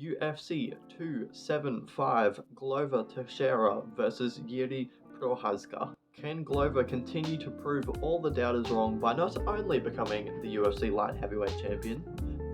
UFC 275 Glover Teixeira versus Yuri Prochazka. Can Glover continue to prove all the doubters wrong by not only becoming the UFC light heavyweight champion,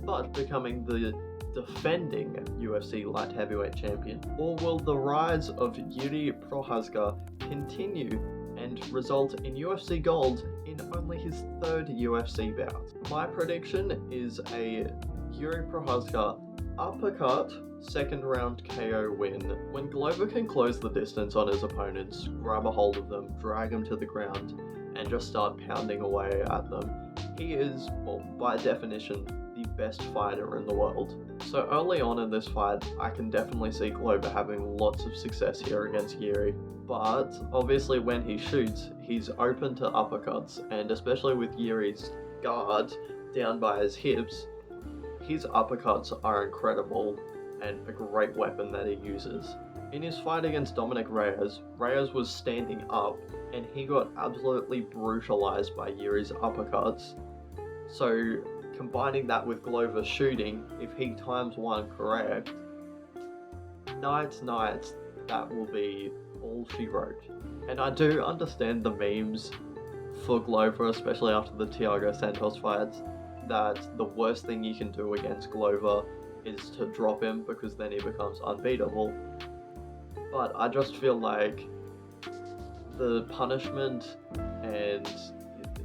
but becoming the defending UFC light heavyweight champion? Or will the rise of Yuri Prochazka continue and result in UFC gold in only his third UFC bout? My prediction is a Yuri Prochazka uppercut second round KO win. When Glover can close the distance on his opponents, grab a hold of them, drag them to the ground, and just start pounding away at them, he is, well, by definition, the best fighter in the world. So early on in this fight, I can definitely see Glover having lots of success here against Yuri. But obviously when he shoots, he's open to uppercuts, and especially with Yuri's guard down by his hips, his uppercuts are incredible and a great weapon that he uses. In his fight against Dominic Reyes, Reyes was standing up and he got absolutely brutalized by Yuri's uppercuts. So combining that with Glover shooting, if he times one correct, night, that will be all she wrote. And I do understand the memes for Glover, especially after the Thiago Santos fights, that the worst thing you can do against Glover is to drop him because then he becomes unbeatable. But I just feel like the punishment and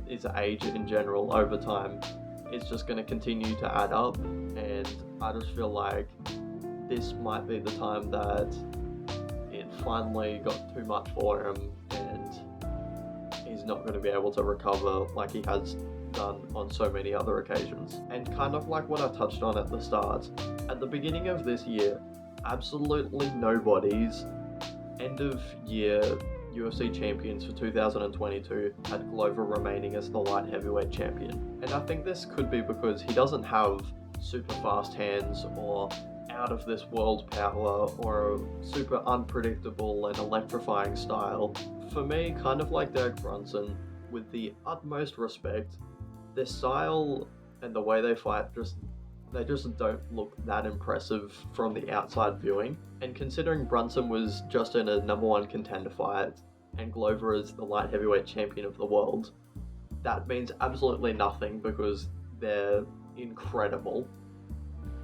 his age in general over time is just going to continue to add up, and I just feel like this might be the time that it finally got too much for him and he's not going to be able to recover like he has done on so many other occasions. And kind of like what I touched on at the start, at the beginning of this year, absolutely nobody's end of year UFC champions for 2022 had Glover remaining as the light heavyweight champion. And I think this could be because he doesn't have super fast hands or out of this world power or a super unpredictable and electrifying style. For me, kind of like Derek Brunson, with the utmost respect, their style and the way they fight they just don't look that impressive from the outside viewing. And considering Brunson was just in a number one contender fight and Glover is the light heavyweight champion of the world, that means absolutely nothing because they're incredible.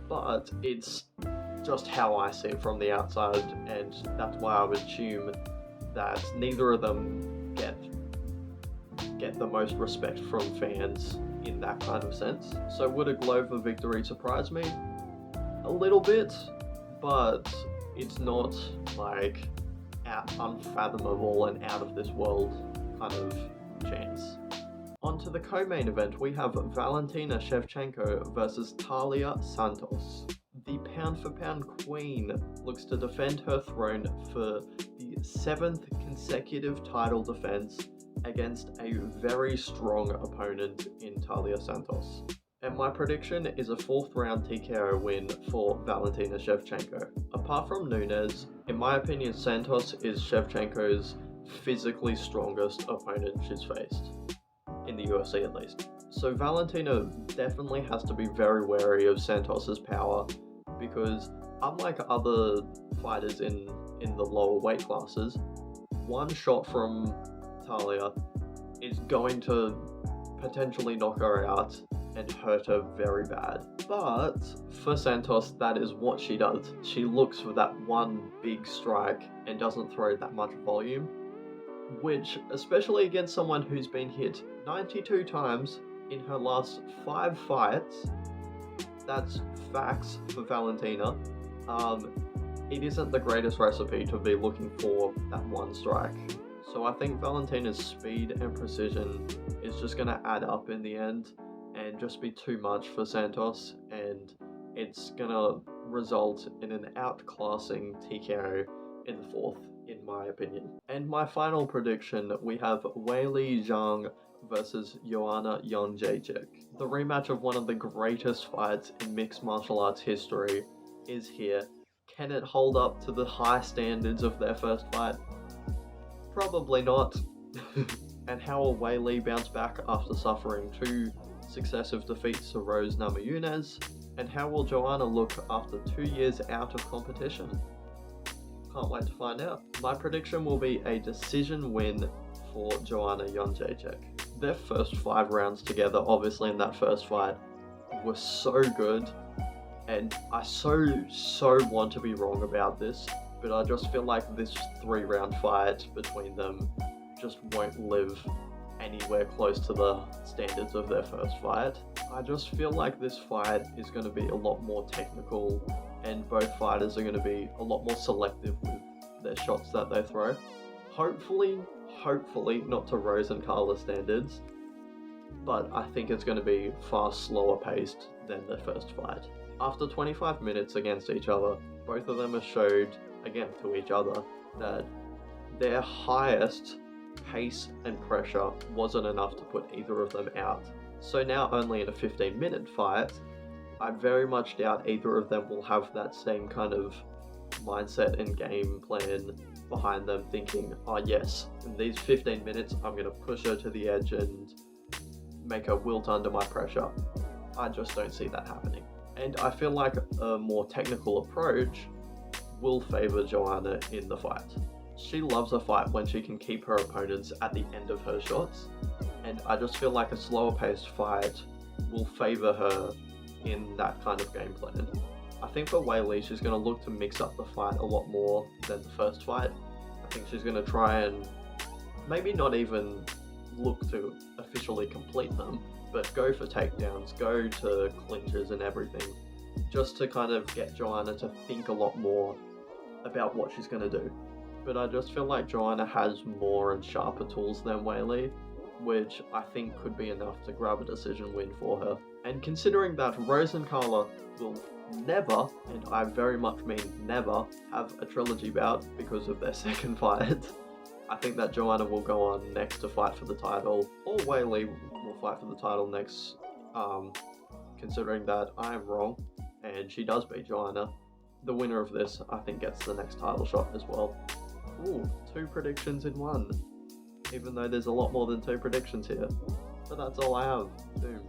But it's just how I see it from the outside, and that's why I would assume that neither of them get the most respect from fans in that kind of sense. So would a Glover victory surprise me? A little bit, but it's not like unfathomable and out of this world kind of chance. On to the co-main event, we have Valentina Shevchenko versus Taila Santos. The pound-for-pound queen looks to defend her throne for the 7th consecutive title defense against a very strong opponent in Taila Santos. And my prediction is a 4th round TKO win for Valentina Shevchenko. Apart from Nunes, in my opinion, Santos is Shevchenko's physically strongest opponent she's faced, in the UFC at least. So Valentina definitely has to be very wary of Santos's power, because unlike other fighters in the lower weight classes, one shot from Taila is going to potentially knock her out and hurt her very bad. But for Santos, that is what she does. She looks for that one big strike and doesn't throw that much volume, which, especially against someone who's been hit 92 times in her last 5 fights, that's facts for Valentina. It isn't the greatest recipe to be looking for that one strike. So I think Valentina's speed and precision is just going to add up in the end and just be too much for Santos, and it's going to result in an outclassing TKO in the 4th, in my opinion. And my final prediction, we have Weili Zhang versus Joanna Jędrzejczyk. The rematch of one of the greatest fights in mixed martial arts history is here. Can it hold up to the high standards of their first fight? Probably not. And how will Weili bounce back after suffering 2 successive defeats to Rose Namajunas? And how will Joanna look after 2 years out of competition? Can't wait to find out. My prediction will be a decision win for Joanna Jędrzejczyk. Their first 5 rounds together, obviously in that first fight, were so good, and I so want to be wrong about this, but I just feel like this 3-round fight between them just won't live anywhere close to the standards of their first fight. I just feel like this fight is going to be a lot more technical, and both fighters are going to be a lot more selective with their shots that they throw. Hopefully not to Rosenkaler standards, but I think it's going to be far slower paced than their first fight. After 25 minutes against each other, both of them have showed, again to each other, that their highest pace and pressure wasn't enough to put either of them out. So now, only in a 15-minute fight, I very much doubt either of them will have that same kind of mindset and game plan behind them, thinking, oh yes, in these 15 minutes I'm going to push her to the edge and make her wilt under my pressure. I just don't see that happening. And I feel like a more technical approach will favour Joanna in the fight. She loves a fight when she can keep her opponents at the end of her shots, and I just feel like a slower paced fight will favour her in that kind of game plan. I think for Weili, she's going to look to mix up the fight a lot more than the first fight. I think she's going to try and maybe not even look to officially complete them, but go for takedowns, go to clinches and everything, just to kind of get Joanna to think a lot more about what she's going to do. But I just feel like Joanna has more and sharper tools than Weili, which I think could be enough to grab a decision win for her. And considering that Rosenkaler will never, and I very much mean never, have a trilogy bout because of their second fight, I think that Joanna will go on next to fight for the title, or Weili will fight for the title next, considering that I am wrong, and she does beat Joanna. The winner of this, I think, gets the next title shot as well. Ooh, 2 predictions in 1. Even though there's a lot more than 2 predictions here. But that's all I have. Boom.